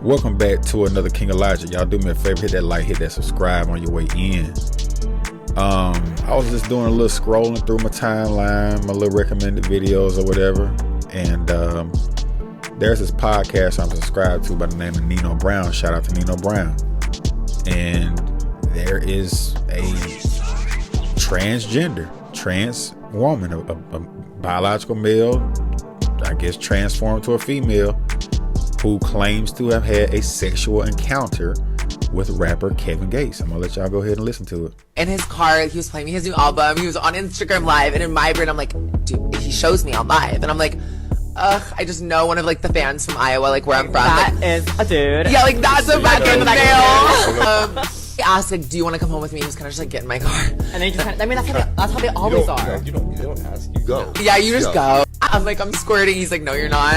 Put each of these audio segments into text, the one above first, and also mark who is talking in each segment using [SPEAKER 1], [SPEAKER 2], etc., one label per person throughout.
[SPEAKER 1] Welcome back to another King of Logic. Y'all do me a favor, hit that like, hit that subscribe on your way in. I was just doing a little scrolling through my timeline, my little recommended videos or whatever, and there's this podcast I'm subscribed to by the name of Nino Brown. Shout out to Nino Brown. And there is a trans woman, a biological male, I guess transformed to a female, who claims to have had a sexual encounter with rapper Kevin Gates. I'm gonna let y'all go ahead and listen to it.
[SPEAKER 2] In his car, he was playing me his new album. He was on Instagram Live, and in my brain, I'm like, dude, he shows me on live, and I'm like, I just know one of like the fans from Iowa, like where I'm from.
[SPEAKER 3] That is a dude.
[SPEAKER 2] Yeah, like that's a fucking male. He asked, like, do you want to come home with me? He was kind of just like, get in my car.
[SPEAKER 3] And then you just kind of, I mean, that's how they always are.
[SPEAKER 4] You don't ask, you go.
[SPEAKER 2] Yeah, you just go. I'm like, I'm squirting. He's like, no, you're not.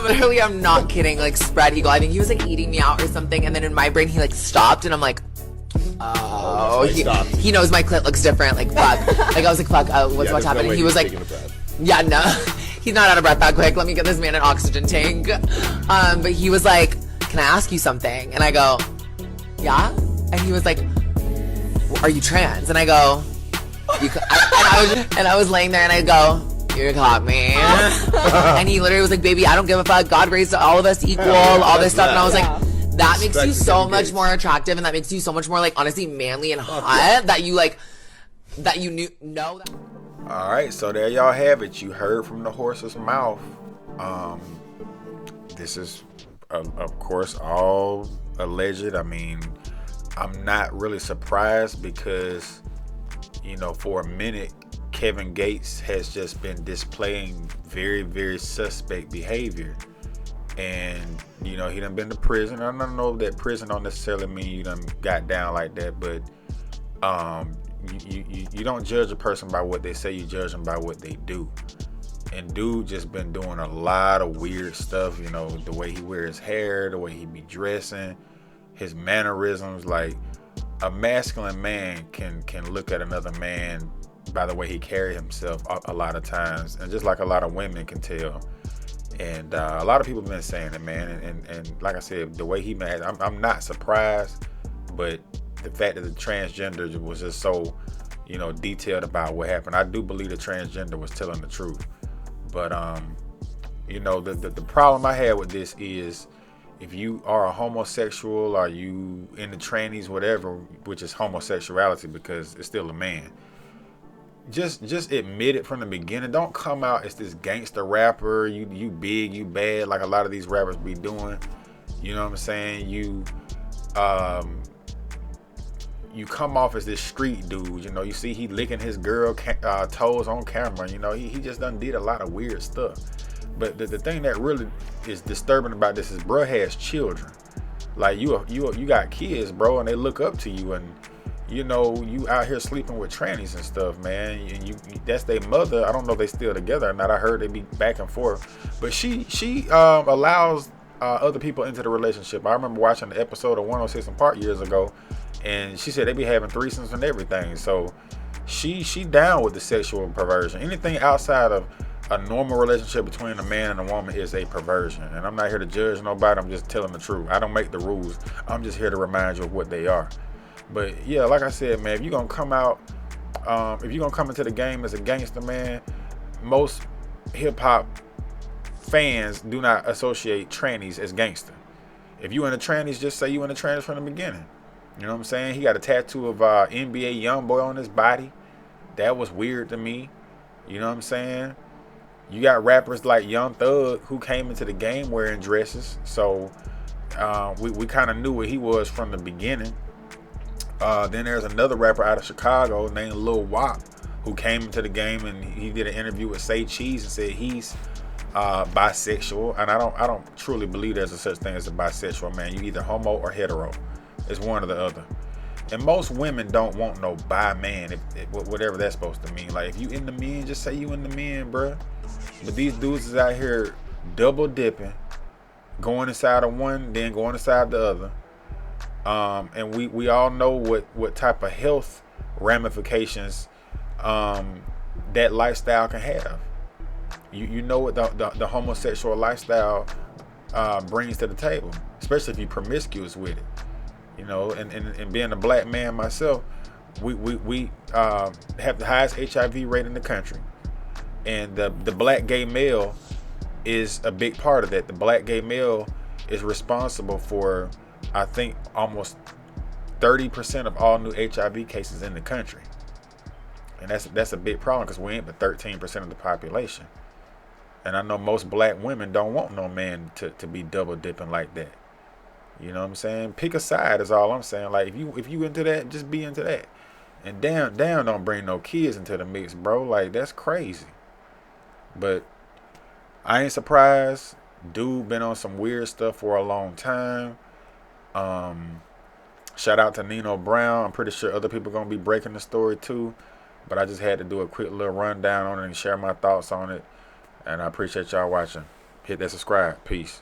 [SPEAKER 2] Literally, I'm not kidding. Like, spread eagle. I think he was like eating me out or something. And then in my brain, he like stopped, and I'm like, oh, he knows my clit looks different. Like, fuck. Like, I was like, fuck. What's happening? He was like, yeah, no, he's not out of breath that quick. Let me get this man an oxygen tank. But he was like, can I ask you something? And I go, yeah. And he was like, are you trans? And I go, I was laying there, and I go, you caught me. And he literally was like, baby, I don't give a fuck. God raised all of us equal, all this stuff. And I was like, that makes you so much more attractive, and that makes you so much more, like, honestly, manly and hot, that you, like, that you know that.
[SPEAKER 1] All right, so there y'all have it. You heard from the horse's mouth. This is, of course, all alleged. I mean, I'm not really surprised because, you know, for a minute, Kevin Gates has just been displaying very, very suspect behavior. And, you know, he done been to prison. I don't know that prison don't necessarily mean you done got down like that, but you don't judge a person by what they say, you judge them by what they do. And dude just been doing a lot of weird stuff, you know, the way he wears his hair, the way he be dressing, his mannerisms. Like, a masculine man can look at another man by the way he carry himself a lot of times, and just like a lot of women can tell. And a lot of people have been saying it, man. And like I said, the way he mad, I'm not surprised, but the fact that the transgender was just so, you know, detailed about what happened, I do believe the transgender was telling the truth. But you know, the problem I had with this is, if you are a homosexual, or you in the trannies, whatever, which is homosexuality because it's still a man, just admit it from the beginning. Don't come out as this gangster rapper, you big, you bad, like a lot of these rappers be doing. You know what I'm saying? You come off as this street dude. You know, you see he licking his girl toes on camera. You know, he just done did a lot of weird stuff. But the thing that really is disturbing about this is, bro has children. Like, you got kids, bro, and they look up to you, and you know, you out here sleeping with trannies and stuff, man. And you that's their mother. I don't know if they still together or not. I heard they be back and forth. But she allows other people into the relationship. I remember watching the episode of 106 and Park years ago, and she said they be having threesomes and everything. So she down with the sexual perversion. Anything outside of a normal relationship between a man and a woman is a perversion. And I'm not here to judge nobody. I'm just telling the truth. I don't make the rules. I'm just here to remind you of what they are. But yeah, like I said, man, if you're gonna come out, if you're gonna come into the game as a gangster, man, most hip hop fans do not associate trannies as gangster. If you in the trannies, just say you in the trannies from the beginning. You know what I'm saying? He got a tattoo of NBA YoungBoy on his body. That was weird to me. You know what I'm saying? You got rappers like Young Thug who came into the game wearing dresses. So we kind of knew what he was from the beginning. Then there's another rapper out of Chicago named Lil Wop who came into the game, and he did an interview with Say Cheese and said he's bisexual. And I don't truly believe there's a such thing as a bisexual, man. You either homo or hetero. It's one or the other. And most women don't want no bi man, whatever that's supposed to mean. Like, if you in the men, just say you in the men, bruh. But these dudes is out here double dipping, going inside of one, then going inside the other. And we all know what type of health ramifications that lifestyle can have. You know what the homosexual lifestyle brings to the table, especially if you're promiscuous with it. You know, and being a black man myself, we have the highest HIV rate in the country, and the black gay male is a big part of that. The black gay male is responsible for, I think, almost 30% of all new HIV cases in the country, and that's a big problem because we ain't but 13% of the population. And I know most black women don't want no man to be double dipping like that. You know what I'm saying? Pick a side is all I'm saying. Like if you into that, just be into that. And damn, don't bring no kids into the mix, bro. Like that's crazy. But I ain't surprised. Dude been on some weird stuff for a long time. Shout out to Nino Brown. I'm pretty sure other people gonna be breaking the story too. But I just had to do a quick little rundown on it and share my thoughts on it. And I appreciate y'all watching. Hit that subscribe. Peace.